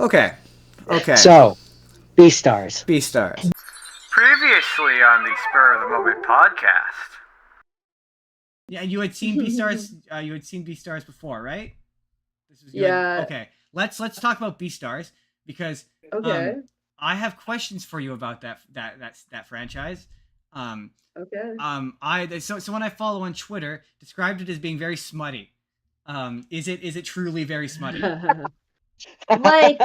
Okay. Okay. So, Beastars. Beastars. Previously on the Spur of the Moment podcast. Yeah, you had seen Beastars. You had seen Beastars before, right? This was good. Yeah. Okay, let's talk about Beastars because Okay. I have questions for you about that franchise. Okay. So when I follow on Twitter, described it as being very smutty. Is it truly very smutty? Like,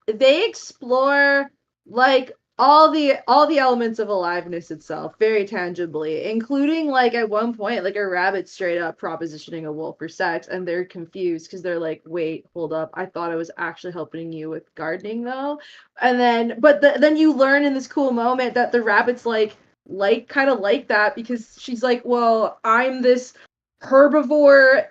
they explore like all the elements of aliveness itself very tangibly, including like at one point like a rabbit straight up propositioning a wolf for sex, and they're confused because they're like, wait, hold up, I thought I was actually helping you with gardening though. And then then you learn in this cool moment that the rabbit's like kind of like that, because she's like, well, I'm this herbivore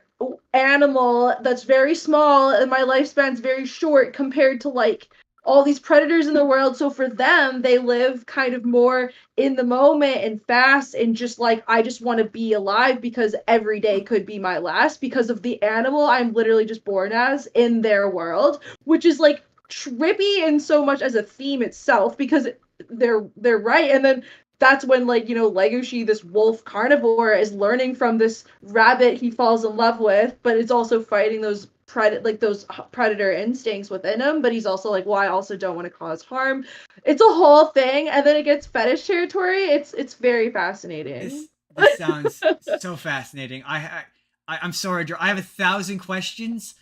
animal that's very small and my lifespan's very short compared to like all these predators in the world. So for them, they live kind of more in the moment and fast and just like, I just want to be alive because every day could be my last because of the animal I'm literally just born as in their world, which is like trippy and so much as a theme itself, because they're right. And then that's when, like, you know, Legoshi, this wolf carnivore, is learning from this rabbit he falls in love with, but it's also fighting those predator instincts within him. But he's also like, well, I also don't want to cause harm. It's a whole thing, and then it gets fetish territory. It's very fascinating. This sounds so fascinating. I'm sorry, Drew. I have 1,000 questions.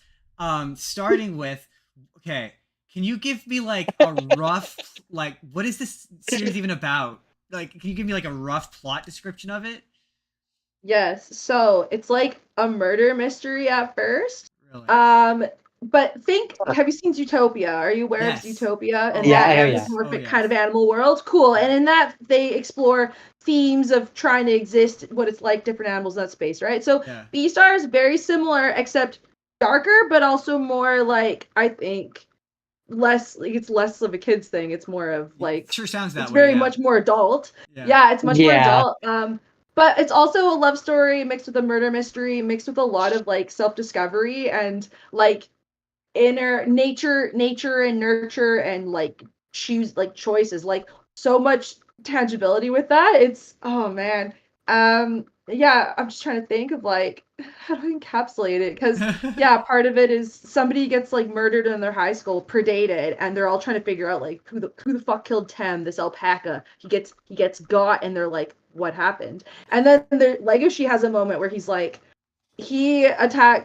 Starting with, okay, can you give me like a rough, like, what is this series even about? Like, can you give me like a rough plot description of it? Yes. So it's like a murder mystery at first. Really? But have you seen Zootopia? Are you aware of Yes. Zootopia and Yeah, that yeah. anthropomorphic kind of animal world? Cool. And in that, they explore themes of trying to exist, what it's like, different animals in that space, right? So Yeah. Beastar is very similar, except darker, but also more like, I think, it's less of a kids thing. It's more of like, Sure sounds that it's way. very Yeah. much more adult. Yeah. Yeah, it's much more Yeah. adult. But it's also a love story mixed with a murder mystery, mixed with a lot of like self-discovery and like inner nature and nurture, and like choices, like so much tangibility with that. It's, oh man. Yeah, I'm just trying to think of like how to encapsulate it, because yeah, part of it is somebody gets like murdered in their high school, predated, and they're all trying to figure out like who the fuck killed Tem, this alpaca. He gets got, and they're like, what happened? And then Legoshi has a moment where he's like, he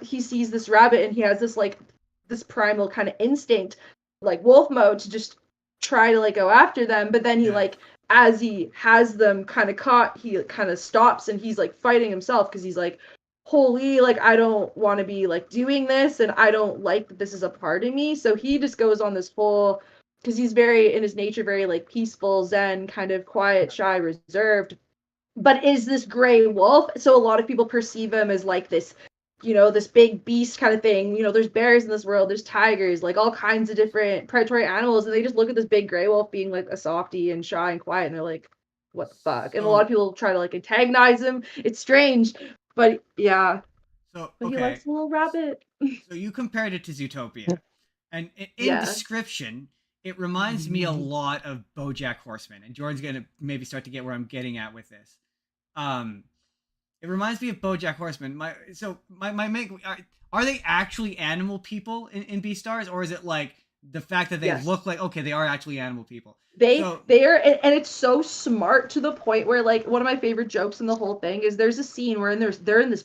sees this rabbit, and he has this like this primal kind of instinct, like wolf mode, to just try to like go after them. But then he like, as he has them kind of caught, he kind of stops, and he's like fighting himself, because he's like, holy, like, I don't want to be like doing this, and I don't like that this is a part of me. So he just goes on this whole, because he's very in his nature very like peaceful, zen, kind of quiet, shy, reserved, but is this gray wolf. So a lot of people perceive him as like this, you know, this big beast kind of thing. You know, there's bears in this world, there's tigers, like all kinds of different predatory animals, and they just look at this big gray wolf being like a softie and shy and quiet, and they're like, what the fuck? And a lot of people try to like antagonize him. It's strange, but yeah. So But okay. he likes a little rabbit. So you compared it to Zootopia, and in Yeah. description, it reminds me a lot of BoJack Horseman, and Jordan's gonna maybe start to get where I'm getting at with this. It reminds me of BoJack Horseman. Are they actually animal people in Beastars, or is it like the fact that they Yes. look like, okay, they are actually animal people? They are, and it's so smart to the point where, like, one of my favorite jokes in the whole thing is there's a scene where they're in this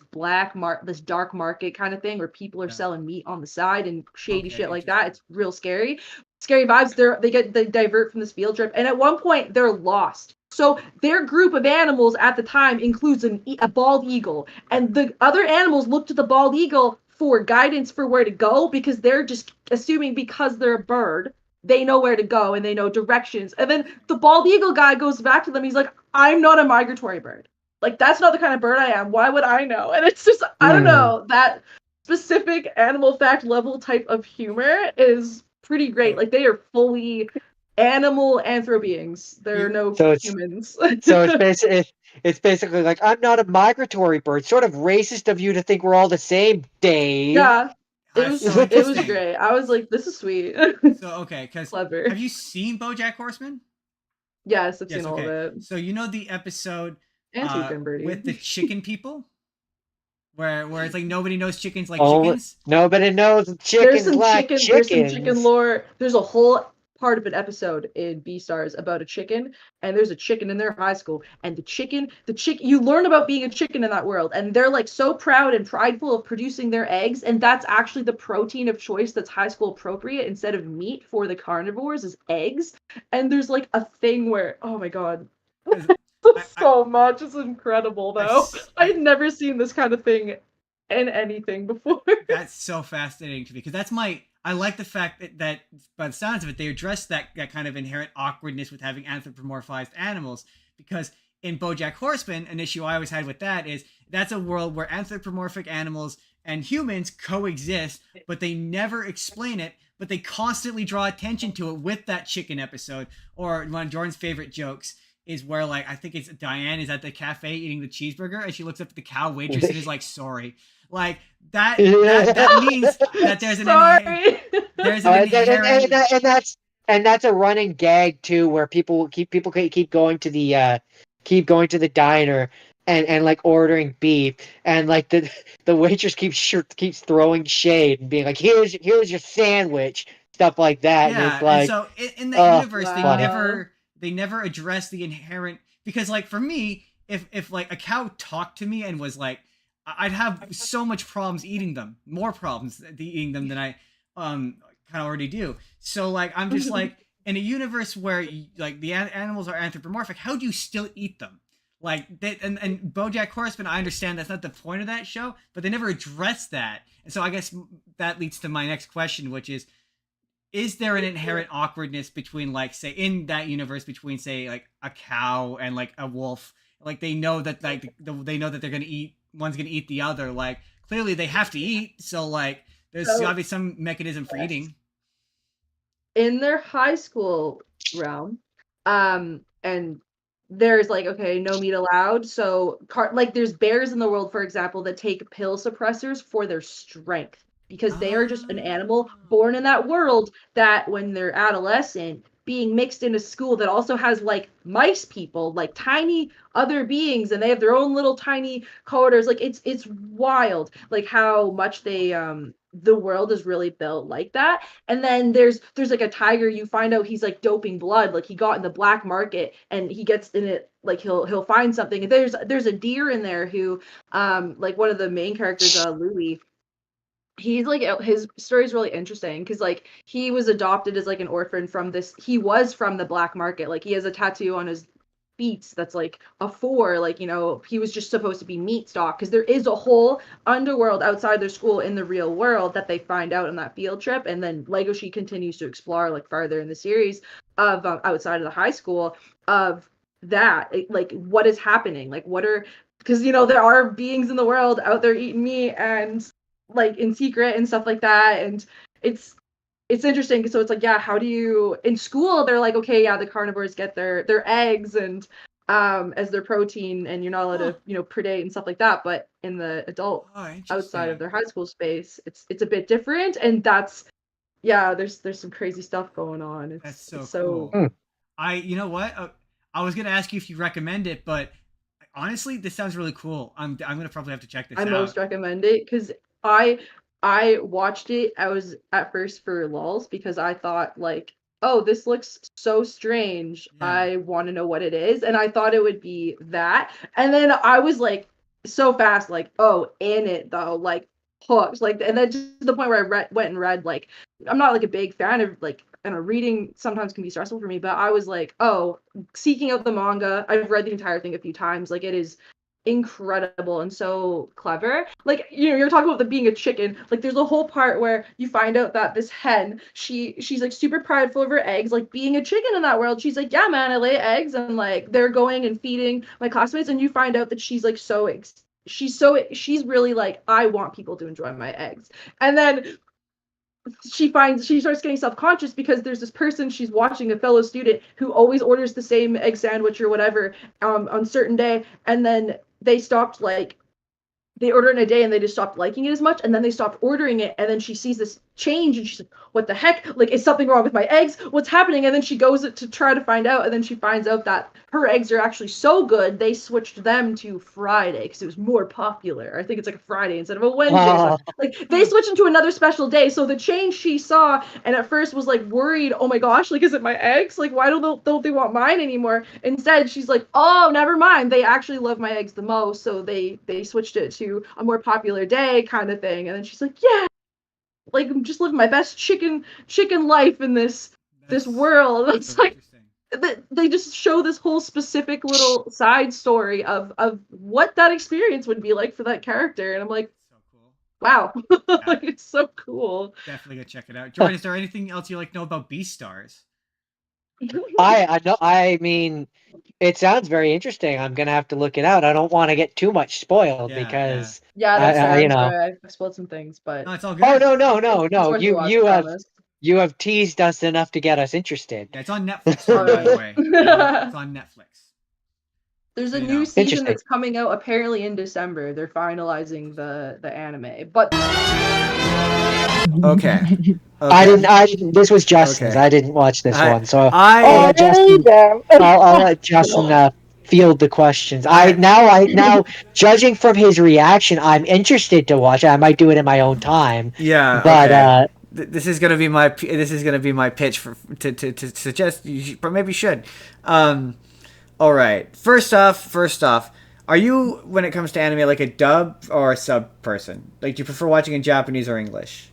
this dark market kind of thing where people are selling meat on the side and shady shit like that. It's real scary vibes. They divert from this field trip, and at one point they're lost. So their group of animals at the time includes a bald eagle, and the other animals look to the bald eagle for guidance for where to go, because they're just assuming, because they're a bird, they know where to go and they know directions. And then the bald eagle guy goes back to them. He's like, I'm not a migratory bird. Like, that's not the kind of bird I am. Why would I know? And it's just, I don't know, that specific animal fact level type of humor is pretty great. Like, they are fully animal anthrobeings. There are no humans. So it's basically like, I'm not a migratory bird. Sort of racist of you to think we're all the same, Dave. Yeah. It That's was so it was interesting. great. I was like, this is sweet. So okay, because Clever. have you seen BoJack Horseman? Yes, I've Yes. seen all of Okay. it. So you know the episode And Sweet Green with Birdie. the chicken people, where it's like nobody knows chickens like Oh, chickens. nobody knows chickens like There's some chicken chickens. lore. There's a whole part of an episode in Beastars about a chicken, and there's a chicken in their high school, and you learn about being a chicken in that world, and they're like so proud and prideful of producing their eggs, and that's actually the protein of choice that's high school appropriate instead of meat for the carnivores is eggs. And there's like a thing where, oh my god, 'Cause I, so much. It's incredible I, though. I I, had never seen this kind of thing in anything before. that's so fascinating to me because that's my. I like the fact that by the sounds of it, they address that kind of inherent awkwardness with having anthropomorphized animals. Because in BoJack Horseman, an issue I always had with that is that's a world where anthropomorphic animals and humans coexist, but they never explain it. But they constantly draw attention to it with that chicken episode. Or one of Jordan's favorite jokes is where like I think it's Diane is at the cafe eating the cheeseburger and she looks up at the cow waitress and is like sorry. Like that means that there's an Sorry. there's an inherent And that's a running gag too, where people keep going to the diner and like ordering beef, and like the waitress keeps throwing shade and being like, here's your sandwich, stuff like that, and it's yeah. And like, so in that universe funny. they never address the inherent because like for me if like a cow talked to me and was like I'd have so much problems eating them, more problems eating them than I kind of already do. So like I'm just like in a universe where like the animals are anthropomorphic, how do you still eat them? Like they, and BoJack Horseman, I understand that's not the point of that show, but they never address that. And so I guess that leads to my next question, which is there an inherent awkwardness between like say in that universe between say like a cow and like a wolf? Like they know that like they know that they're gonna eat one's gonna eat the other. Like clearly they have to eat, so like there's gotta be some mechanism for eating. In their high school realm, and there's like, okay, no meat allowed. So like there's bears in the world, for example, that take pill suppressors for their strength because they are just an animal born in that world that when they're adolescent being mixed in a school that also has like mice people, like tiny other beings, and they have their own little tiny corridors. Like it's wild, like how much they the world is really built like that. And then there's like a tiger, you find out he's like doping blood, like he got in the black market and he gets in it, like he'll find something. There's a deer in there who like one of the main characters, Louis, he's like his story is really interesting because like he was adopted as like an orphan from this, he was from the black market, like he has a tattoo on his feet that's like a four, like, you know, he was just supposed to be meat stock because there is a whole underworld outside their school in the real world that they find out on that field trip. And then Legoshi continues to explore like farther in the series of outside of the high school of that, like what is happening, like what are, because you know there are beings in the world out there eating meat and like in secret and stuff like that. And it's interesting. So it's like, yeah, how do you, in school they're like, okay, yeah, the carnivores get their eggs and as their protein, and you're not allowed to, you know, predate and stuff like that. But in the adult outside of their high school space, it's a bit different. And that's, yeah, there's some crazy stuff going on. That's so it's cool. You know what? I was gonna ask you if you recommend it, but honestly, this sounds really cool. I'm gonna probably have to check this out. I most recommend it because I watched it. I was at first for lulz because I thought like, oh, this looks so strange. Yeah. I want to know what it is, and I thought it would be that. And then I was like, so fast, like, oh, in it though, like hooked, like, and then to the point where I went and read, like, I'm not like a big fan of like, and reading sometimes can be stressful for me, but I was like, oh, seeking out the manga. I've read the entire thing a few times. Like it is incredible and so clever. Like, you know, you're talking about the being a chicken, like there's a whole part where you find out that this hen, she's like super prideful of her eggs, like being a chicken in that world. She's like, yeah man, I lay eggs, and like they're going and feeding my classmates. And you find out that she's like she's really like, I want people to enjoy my eggs. And then she starts getting self-conscious because there's this person she's watching, a fellow student, who always orders the same egg sandwich or whatever on certain day. And then they they order it in a day and they just stopped liking it as much, and then they stopped ordering it, and then she sees this change and she's like, what the heck, like, is something wrong with my eggs, what's happening? And then she goes to try to find out, and then she finds out that her eggs are actually so good they switched them to Friday because it was more popular. I think it's like a Friday instead of a Wednesday. Like, they switched into another special day. So the change she saw, and at first was like worried, oh my gosh, like, is it my eggs, like, why don't they want mine anymore? Instead she's like, oh, never mind, they actually love my eggs the most, so they switched it to a more popular day kind of thing. And then she's like, yeah, like, I'm just living my best chicken life in this world. It's like they just show this whole specific little side story of what that experience would be like for that character, and I'm like, So cool. wow. Yeah. Like, it's so cool. Definitely go check it out. Jordan, is there anything else you like to know about Beastars? I know. I mean, it sounds very interesting. I'm gonna have to look it out. I don't want to get too much spoiled Yeah, because Yeah, that's fair. you I'm know. sorry, I spoiled some things, but No, it's all good. Oh no! it's worth a watch, I You have teased us enough to get us interested. Yeah, it's on Netflix, by the way. It's on Netflix. There's a You new know. season Interesting. that's coming out apparently in December. They're finalizing the anime, but Okay. I didn't. This was Justin's. Okay. I didn't watch this one, so I I'll let Justin. Damn. I'll let Justin field the questions. Now, judging from his reaction, I'm interested to watch it. I might do it in my own time. Yeah, But okay. This is gonna be my pitch to suggest you should, maybe you should. All right. First off, are you, when it comes to anime, like a dub or a sub person? Like, do you prefer watching in Japanese or English?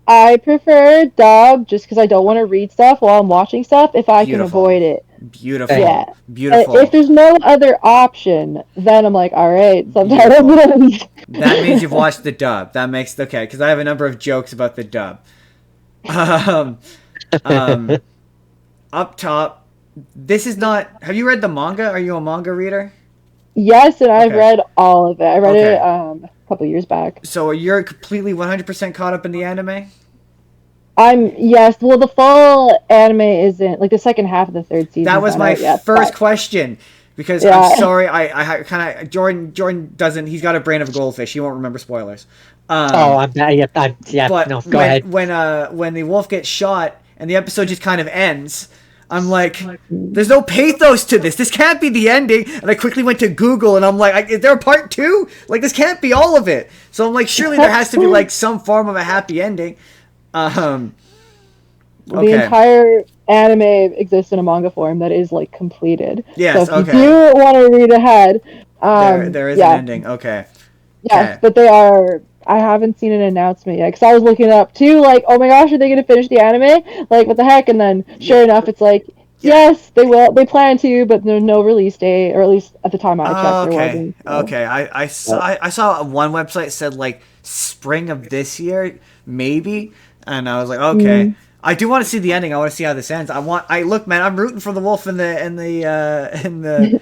I prefer dub just because I don't want to read stuff while I'm watching stuff if I can Beautiful. avoid it. Beautiful. Yeah. Beautiful. If there's no other option, then I'm like, all right, subtitles. That means you've watched the dub. That makes okay, because I have a number of jokes about the dub. Up top, this is not. Have you read the manga? Are you a manga reader? Yes, and I've Okay. read all of it. I read Okay. it a couple years back. So you're completely 100% caught up in the anime? Yes. Well, the full anime isn't like the second half of the third season. That was my first but question. Because Yeah. I'm sorry, I kind of Jordan doesn't. He's got a brain of a goldfish. He won't remember spoilers. But no, go ahead. When the wolf gets shot and the episode just kind of ends, I'm like, there's no pathos to this. This can't be the ending. And I quickly went to Google and I'm like, is there a part 2? Like, this can't be all of it. So I'm like, surely there has to be like some form of a happy ending. The Okay. entire anime exists in a manga form that is like completed. Yes, so if okay. you do want to read ahead, There is yeah. an ending. Okay. Yes, Okay. but they are. I haven't seen an announcement yet because I was looking it up too. Like, oh my gosh, are they going to finish the anime? Like, what the heck? And then, sure enough, it's like, yes, they will. They plan to, but there's no release date, or at least at the time I checked, there wasn't. So. Okay. I saw one website said like spring of this year, maybe, and I was like, okay. I do want to see the ending. I want to see how this ends. Look, man, I'm rooting for the wolf and the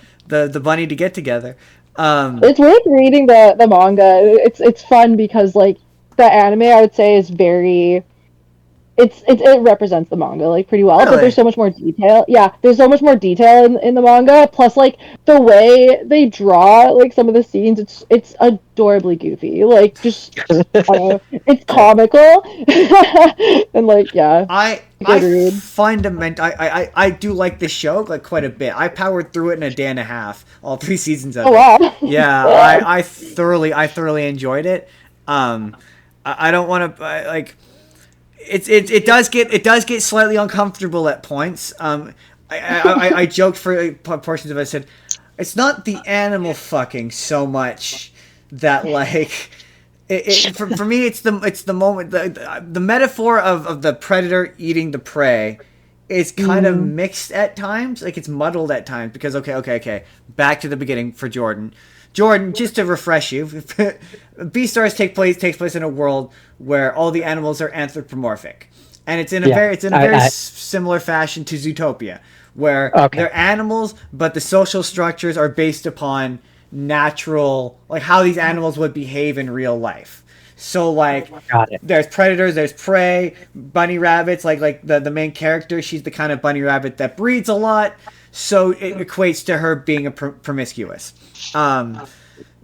bunny to get together. It's worth reading the manga. It's fun because like the anime I would say is very it represents the manga like pretty well, Really? but there's so much more detail. Yeah, there's so much more detail in the manga. Plus, like the way they draw like some of the scenes, it's adorably goofy. Like just I don't know, it's comical and like yeah. I do like this show like quite a bit. I powered through it in a day and a half, all 3 seasons of it. Oh wow. Yeah, I thoroughly enjoyed it. I don't want to like. It does get slightly uncomfortable at points. I joked for portions of it. I said, it's not the animal fucking so much that like. For me, it's the moment, the metaphor of the predator eating the prey is kind of mixed at times, like it's muddled at times because okay, back to the beginning for Jordan. Jordan, just to refresh you, Beastars takes place in a world where all the animals are anthropomorphic, and it's in a very similar fashion to Zootopia, where they're animals, but the social structures are based upon natural, like how these animals would behave in real life. So like, there's predators, there's prey, bunny rabbits. Like the main character, she's the kind of bunny rabbit that breeds a lot. So it equates to her being a promiscuous.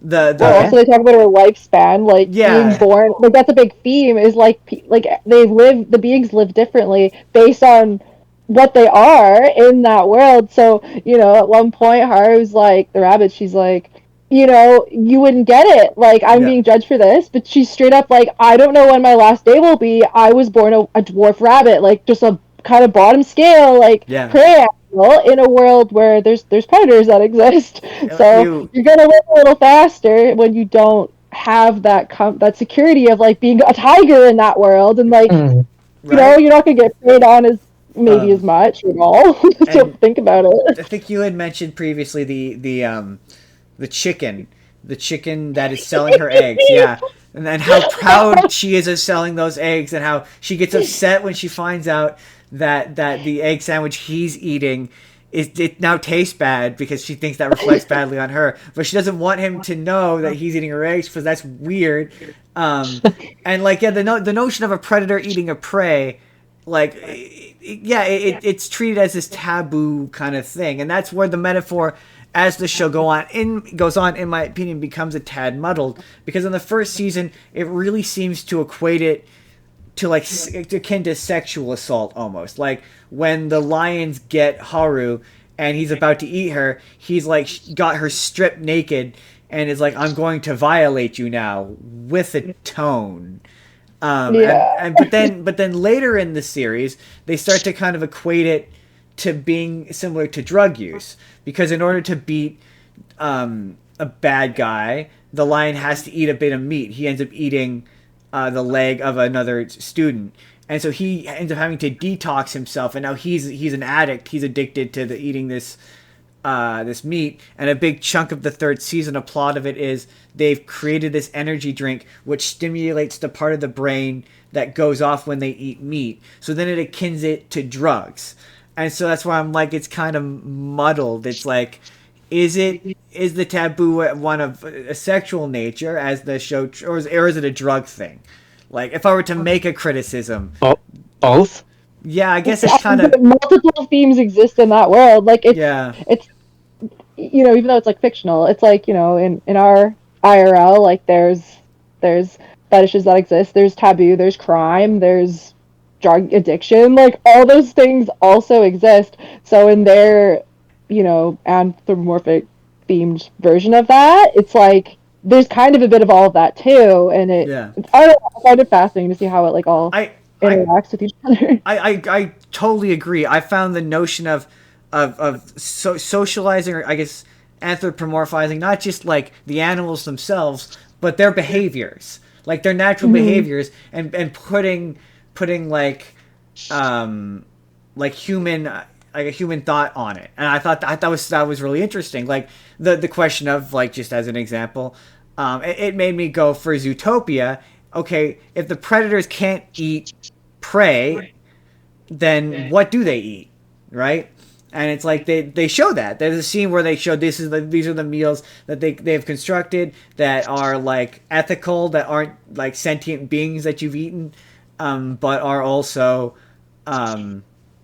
Well, also they talk about her lifespan, like being born. Like that's a big theme. Is like the beings live differently based on what they are in that world. So at one point, Haru's like the rabbit. She's like, you wouldn't get it. Like I'm being judged for this, but she's straight up like, I don't know when my last day will be. I was born a dwarf rabbit, like just a kind of bottom scale, like prey in a world where there's predators that exist. So you're gonna live a little faster when you don't have that security of like being a tiger in that world, and like you're not gonna get preyed on as as much at all. So think about it. I think you had mentioned previously the chicken that is selling her eggs, and then how proud she is of selling those eggs, and how she gets upset when she finds out that the egg sandwich he's eating it now tastes bad because she thinks that reflects badly on her, but she doesn't want him to know that he's eating her eggs because that's weird. And like the notion of a predator eating a prey, like it's treated as this taboo kind of thing, and that's where the metaphor as the show goes on, in my opinion, becomes a tad muddled, because in the first season it really seems to equate it to like akin to sexual assault almost. Like when the lions get Haru and he's about to eat her, he's like got her stripped naked and is like, I'm going to violate you now with a tone. But then later in the series they start to kind of equate it to being similar to drug use, because in order to beat a bad guy, the lion has to eat a bit of meat. He ends up eating the leg of another student, and so he ends up having to detox himself, and now he's an addict. He's addicted to eating this meat. And a big chunk of the third season, a plot of it, is they've created this energy drink which stimulates the part of the brain that goes off when they eat meat, so then it akins it to drugs. And so that's why I'm like, it's kind of muddled. It's like, is the taboo one of a sexual nature as the show, or is it a drug thing? Like, if I were to make a criticism, both. Yeah, I guess it's kind of multiple themes exist in that world. Like it's even though it's like fictional, it's like in our IRL, like there's fetishes that exist. There's taboo. There's crime. There's drug addiction. Like all those things also exist. So in their anthropomorphic themed version of that, it's like there's kind of a bit of all of that too, and I find it fascinating to see how it like all interacts with each other. I totally agree. I found the notion of socializing, or I guess anthropomorphizing, not just like the animals themselves, but their behaviors, like their natural behaviors, and putting like human, like a human thought on it. And I thought that was really interesting. Like the question of, like, just as an example, it made me go for Zootopia. Okay, if the predators can't eat prey, then what do they eat, right? And it's like they show that. There's a scene where they show these are the meals that they've constructed that are like ethical, that aren't like sentient beings that you've eaten, but are also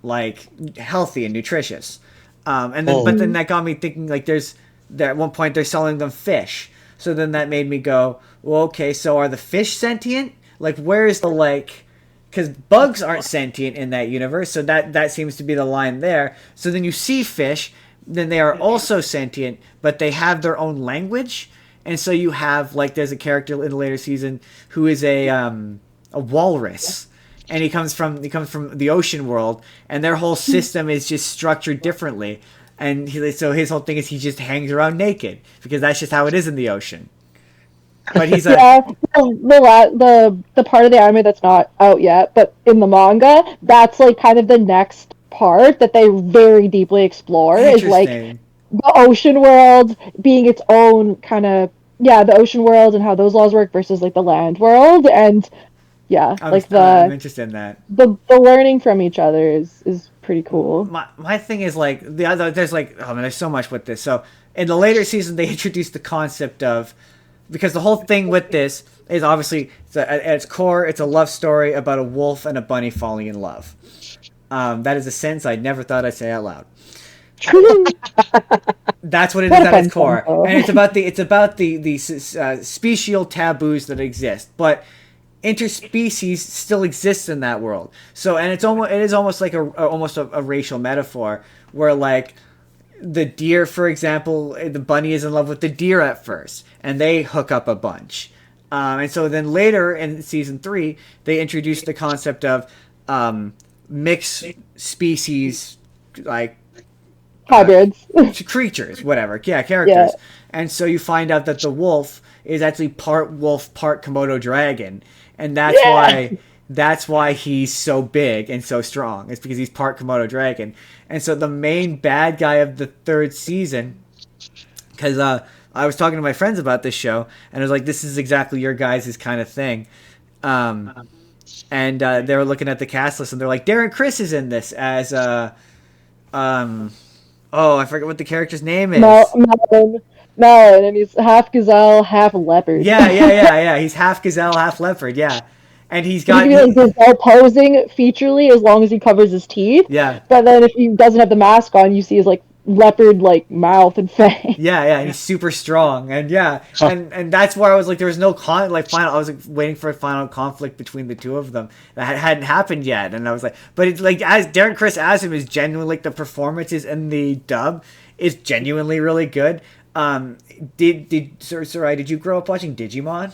like healthy and nutritious. But then that got me thinking, like, at one point they're selling them fish. So then that made me go, well, okay, so are the fish sentient? Like, where is the, like, because bugs aren't sentient in that universe, so that seems to be the line there. So then you see fish, then they are also sentient, but they have their own language. And so you have, like, there's a character in the later season who is a walrus, and he comes from the ocean world, and their whole system is just structured differently. And so his whole thing is he just hangs around naked because that's just how it is in the ocean. But he's the part of the anime that's not out yet, but in the manga, that's like kind of the next part that they very deeply explore, is like the ocean world being its own kind of the ocean world and how those laws work versus like the land world. And I'm interested in that. The learning from each other is pretty cool. My thing is like there's so much with this. So in the later season, they introduced the concept of, because the whole thing with this is obviously at its core, it's a love story about a wolf and a bunny falling in love. That is a sentence I never thought I'd say out loud. That's what it What is a at fun its core, combo. and it's about the special taboos that exist, but interspecies still exists in that world. So, and it is almost like a racial metaphor where like the deer, for example, the bunny is in love with the deer at first, and they hook up a bunch. And so then later in season 3, they introduced the concept of mixed species, like Hybrids. creatures, whatever, yeah, Yeah. characters. And so you find out that the wolf is actually part wolf, part Komodo dragon, and Yeah. that's why he's so big and so strong. It's because he's part Komodo dragon. And so the main bad guy of the 3rd season, because I was talking to my friends about this show, and I was like, "This is exactly your guys' kind of thing." And they were looking at the cast list, and they're like, "Darren Criss is in this as oh, I forget what the character's name is." Melon, and he's half gazelle, half leopard. Yeah. He's half gazelle, half leopard. Yeah, and he's He got can be like gazelle posing featurely as long as he covers his teeth. yeah. But then if he doesn't have the mask on, you see his like leopard like mouth and face. Yeah, he's super strong, and and that's where I was like, there was no final. I was like waiting for a final conflict between the two of them that hadn't happened yet, and I was like, but it's like as Darren Criss as him is genuinely like the performances in the dub is genuinely really good. Sarai, did you grow up watching Digimon?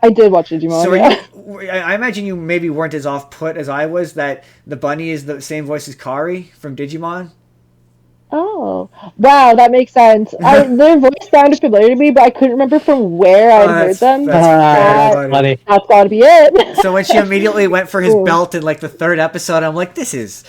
I did watch Digimon. So Yeah. I imagine you maybe weren't as off put as I was that the bunny is the same voice as Kari from Digimon. Oh, wow, that makes sense. Their voice sounded familiar to me, but I couldn't remember from where I'd heard them. That's funny. That's gotta be it. So when she immediately went for his Cool. belt in like the 3rd episode, I'm like, this is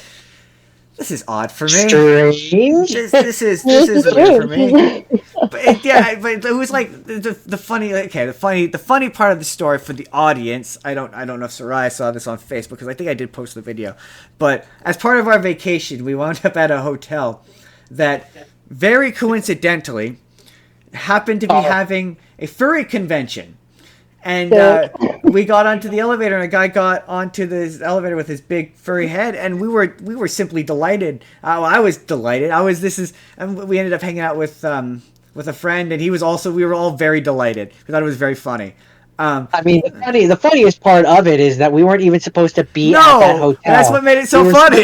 odd for me. Strange. This is weird for me. But but it was like the funny. Okay, the funny part of the story for the audience. I don't know if Sarai saw this on Facebook because I think I did post the video. But as part of our vacation, we wound up at a hotel that very coincidentally happened to be having a furry convention. And we got onto the elevator, and a guy got onto this elevator with his big furry head, and we were simply delighted. I was delighted. And we ended up hanging out with a friend, and we were all very delighted. We thought it was very funny. I mean, the funniest part of it is that we weren't even supposed to be at that hotel. That's what made it so funny.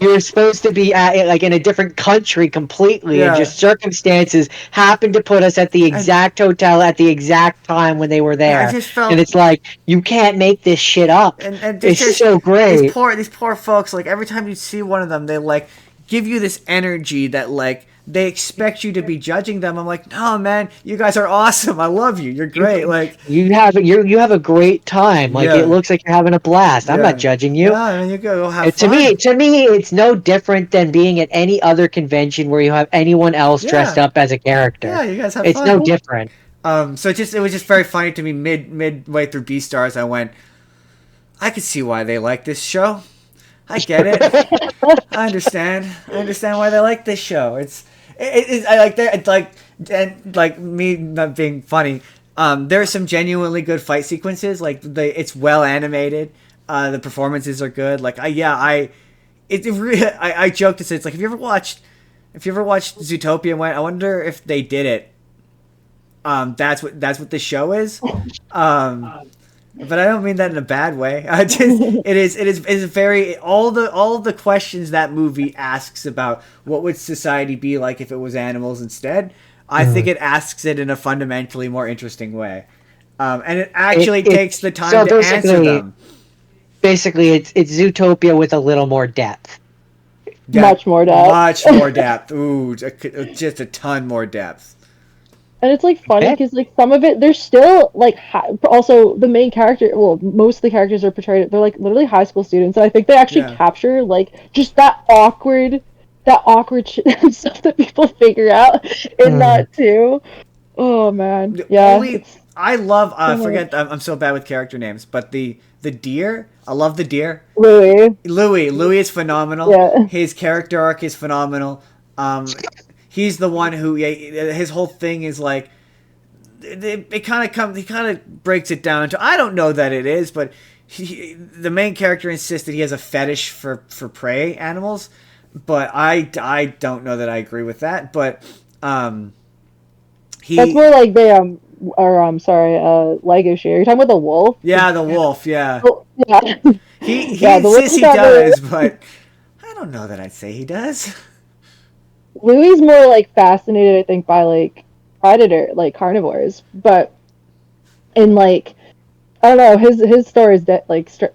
You were supposed to be at like in a different country completely, and just circumstances happened to put us at the exact hotel at the exact time when they were there. I just felt, and it's like you can't make this shit up. And it's so great. These poor folks. Like every time you see one of them, they like give you this energy that like they expect you to be judging them. I'm like, no, man, you guys are awesome. I love you. You're great. Like you have a great time. Like it looks like you're having a blast. I'm not judging you. Yeah, and you go have fun. To me, it's no different than being at any other convention where you have anyone else dressed up as a character. Yeah, you guys have It's fun. no different. So it was just very funny to me. Midway through Beastars, I went, I could see why they like this show. I get it. I understand why they like this show. I like that. It's like me not being funny. There are some genuinely good fight sequences. Like it's well animated. The performances are good. Like I joked to say it's like, if you ever watched Zootopia and went, I wonder if they did it. That's what the show is. But I don't mean that in a bad way. It is very all the questions that movie asks about what would society be like if it was animals instead. I think it asks it in a fundamentally more interesting way, and it actually takes the time to answer them. Basically, it's Zootopia with a little more depth. Much more depth. Much more depth. Ooh, just a ton more depth. And it's like funny because like some of it, there's still like also the main character. Well, most of the characters are portrayed. They're like literally high school students, and I think they actually capture like just that awkward stuff that people figure out in that too. Oh man, I love. I'm so bad with character names, but the deer. I love the deer. Louis is phenomenal. Yeah. His character arc is phenomenal. He's the one who his whole thing is like he kind of breaks it down to, I don't know that it is, but the main character insists that he has a fetish for prey animals. but I don't know that I agree with that. But he That's more like the Lego share. You're talking about the wolf? yeah, the wolf, yeah. Oh, yeah. He Yeah, the wolf insists he got does, but I don't know that I'd say he does. Louis more like fascinated, I think, by like predator, like carnivores, but in like I don't know, his story is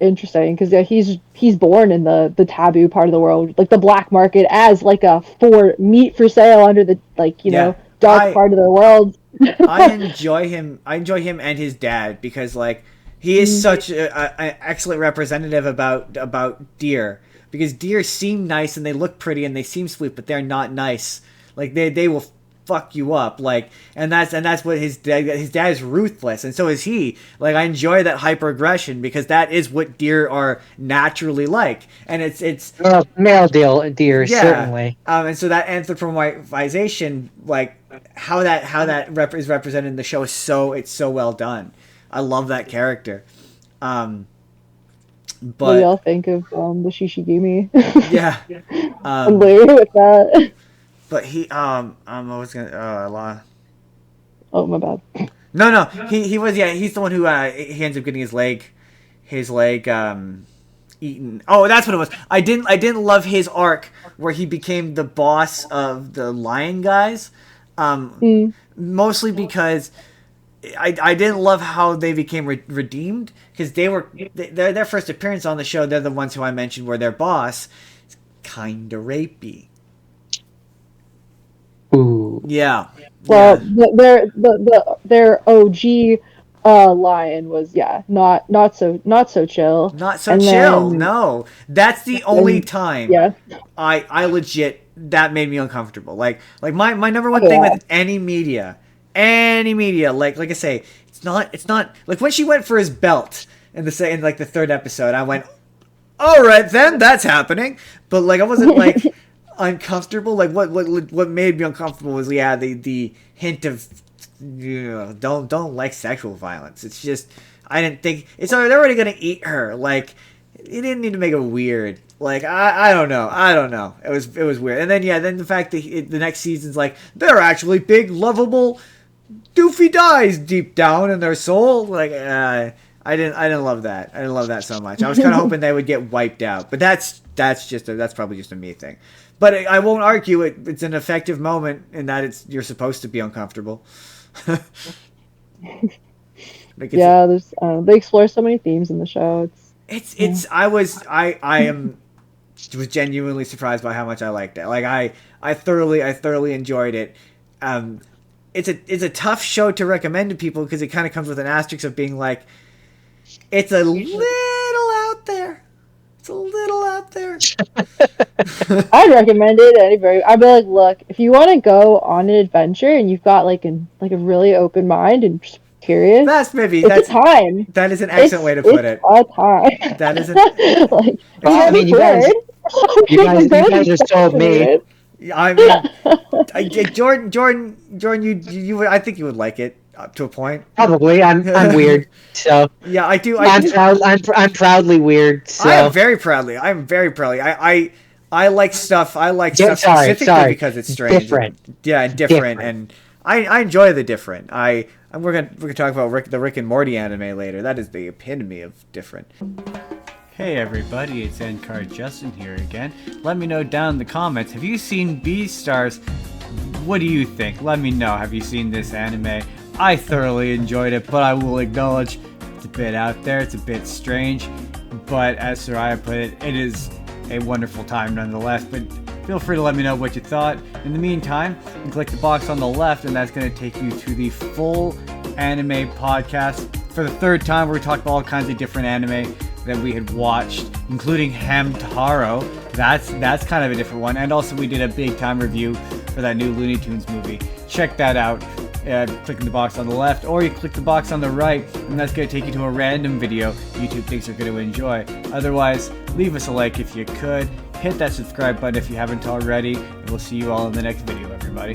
interesting because yeah, he's born in the taboo part of the world, like the black market, as like a for meat for sale under the Yeah. dark part of the world. I enjoy him. I enjoy him and his dad because like he is such an excellent representative about deer, because deer seem nice and they look pretty and they seem sweet, but they're not nice. Like they will fuck you up, like, and that's what his dad is ruthless, and so is he. Like, I enjoy that hyper aggression because that is what deer are naturally like, and it's male deer certainly. And so that anthropomorphization, like how that is represented in the show, is so well done. I love that character. What But do y'all think of the Shishigumi? yeah, Larry with that. but he I was gonna Oh my bad. no, he was, yeah, he's the one who he ends up getting his leg eaten. Oh, that's what it was. I didn't love his arc where he became the boss of the lion guys. Mostly because I didn't love how they became redeemed, because their first appearance on the show, they're the ones who I mentioned were their boss. It's kind of rapey. Ooh. Yeah. Well, Yeah. their OG lion was not so chill. Not so And chill. then- No, that's the only time. Yeah. I legit, that made me uncomfortable. Like my number one thing Yeah. with any media, like I say, it's not like when she went for his belt in the third episode, I went, all right then, that's happening. But like I wasn't like uncomfortable. Like what made me uncomfortable was the hint of, don't like sexual violence. It's just, I didn't think they're already gonna eat her. Like, you didn't need to make it weird. Like, I don't know. It was weird. And then the fact that the next season's like, they're actually big, lovable doofy guys deep down in their soul. Like, I didn't love that. I didn't love that so much. I was kind of hoping they would get wiped out. But that's probably just a me thing. But I won't argue it. It's an effective moment in that you're supposed to be uncomfortable. There's they explore so many themes in the show. I was genuinely surprised by how much I liked it. Like I thoroughly enjoyed it. It's a tough show to recommend to people because it kind of comes with an asterisk of being like, it's a little out there. It's a little out there. I'd recommend it. I'd be like, look, if you want to go on an adventure and you've got like a really open mind and just curious, That's a time. That is an excellent way to put it. A time. That is like, I mean, you guys are sold me. I mean, Jordan, you I think you would like it up to a point. Probably. I'm weird, so Yeah, I do. I'm proudly weird. So I am very proudly. I like stuff. I like stuff specifically because it's strange. Different. And different. And I enjoy the different. We're gonna talk about the Rick and Morty anime later. That is the epitome of different. Hey everybody, it's Endcard Justin here again. Let me know down in the comments, have you seen Beastars? What do you think? Let me know. Have you seen this anime? I thoroughly enjoyed it, but I will acknowledge it's a bit out there, it's a bit strange, but as Saria put it, it is a wonderful time nonetheless. But feel free to let me know what you thought. In the meantime, you can click the box on the left, and that's going to take you to the full anime podcast. For the third time, we're talking about all kinds of different anime that we had watched, including Hamtaro. That's kind of a different one. And also we did a big time review for that new Looney Tunes movie. Check that out. Clicking the box on the left, or you click the box on the right, and that's going to take you to a random video YouTube thinks you're going to enjoy. Otherwise, leave us a like if you could. Hit that subscribe button if you haven't already, and we'll see you all in the next video, everybody.